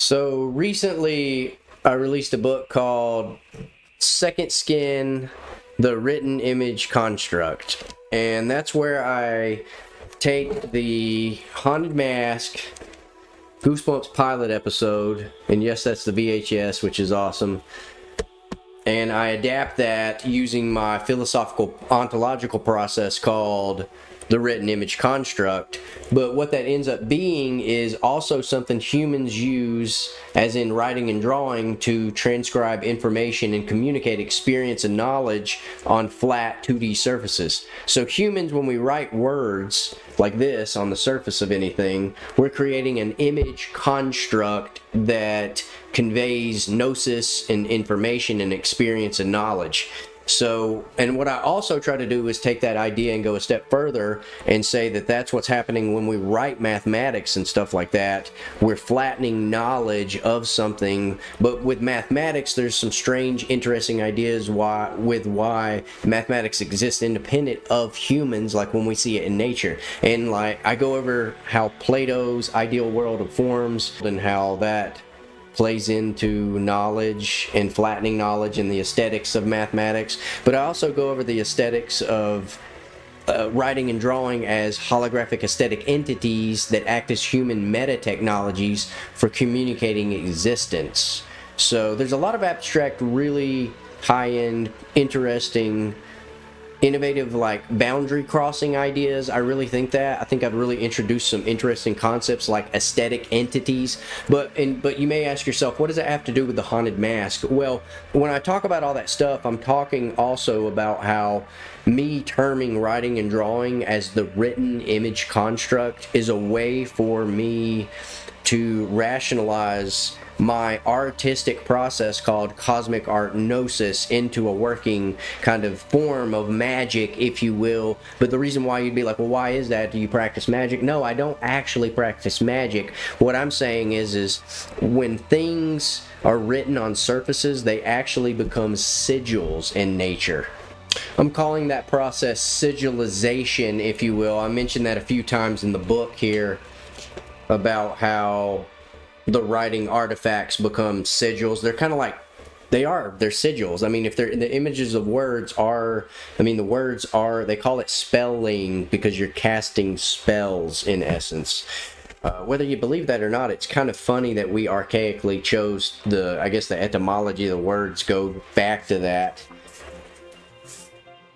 So recently, I released a book called Second Skin, the Written Image Construct. And that's where I take the Haunted Mask Goosebumps pilot episode, and yes, that's the VHS, which is awesome, and I adapt that using my philosophical ontological process called the written image construct. But what that ends up being is also something humans use, as in writing and drawing, to transcribe information and communicate experience and knowledge on flat 2D surfaces. So humans, when we write words like this on the surface of anything, we're creating an image construct that conveys gnosis and information and experience and knowledge. So, and what I also try to do is take that idea and go a step further and say that that's what's happening when we write mathematics and stuff like that. We're flattening knowledge of something, but with mathematics, there's some strange, interesting ideas why mathematics exists independent of humans, like when we see it in nature. And like, I go over how Plato's ideal world of forms and how that plays into knowledge and flattening knowledge and the aesthetics of mathematics, but I also go over the aesthetics of writing and drawing as holographic aesthetic entities that act as human meta technologies for communicating existence. So there's a lot of abstract, really high-end, interesting, innovative, like boundary crossing ideas. I really think that. I think I've really introduced some interesting concepts like aesthetic entities. But you may ask yourself, what does that have to do with the Haunted Mask? Well, when I talk about all that stuff, I'm talking also about how me terming writing and drawing as the written image construct is a way for me to rationalize my artistic process called cosmic art gnosis into a working kind of form of magic, if you will. But the reason why you'd be like, well, why is that? Do you practice magic? No, I don't actually practice magic. What I'm saying is when things are written on surfaces, they actually become sigils in nature. I'm calling that process sigilization, if you will. I mentioned that a few times in the book here about how the writing artifacts become sigils. They're kind of like, they're sigils. I mean, if they're the images of words are, the words are, they call it spelling because you're casting spells in essence. Whether you believe that or not, it's kind of funny that we archaically chose the etymology of the words go back to that.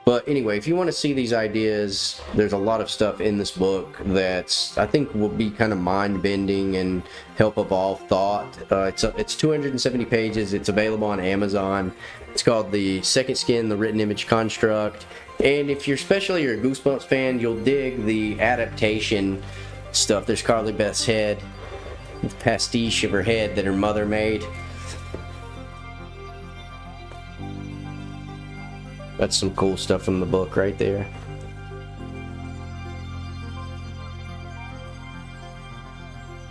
But anyway, if you want to see these ideas, there's a lot of stuff in this book that's, I think, will be kind of mind-bending and help evolve thought. It's 270 pages. It's available on Amazon. It's called The Second Skin, the Written Image Construct. And if you're especially a Goosebumps fan, you'll dig the adaptation stuff. There's Carly Beth's head, the pastiche of her head that her mother made. That's some cool stuff from the book right there.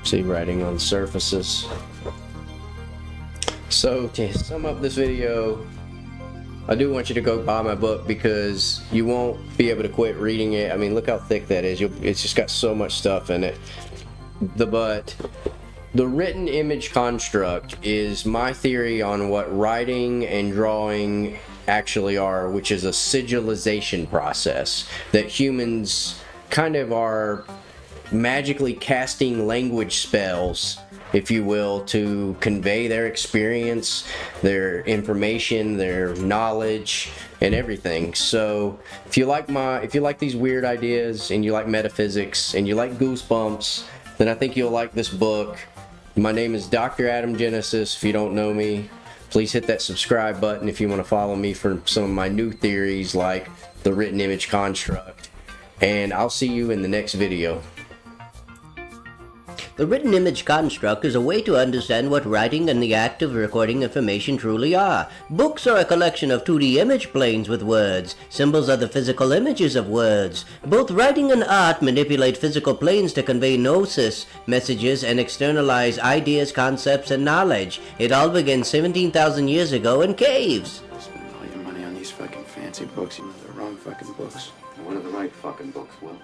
See, writing on surfaces. So to sum up this video, I do want you to go buy my book because you won't be able to quit reading it. I mean, look how thick that is. It's just got so much stuff in it. But the written image construct is my theory on what writing and drawing actually are, which is a sigilization process that humans kind of are magically casting language spells, if you will, to convey their experience, their information, their knowledge, and everything. So if you like these weird ideas and you like metaphysics and you like Goosebumps, then I think you'll like this book. My name is Dr. Adam Genesis. If you don't know me, please hit that subscribe button if you want to follow me for some of my new theories like the written image construct. And I'll see you in the next video. The written image construct is a way to understand what writing and the act of recording information truly are. Books are a collection of 2D image planes with words. Symbols are the physical images of words. Both writing and art manipulate physical planes to convey gnosis, messages, and externalize ideas, concepts, and knowledge. It all began 17,000 years ago in caves. Spend all your money on these fucking fancy books, you know, the wrong fucking books. What are the right fucking books, Will?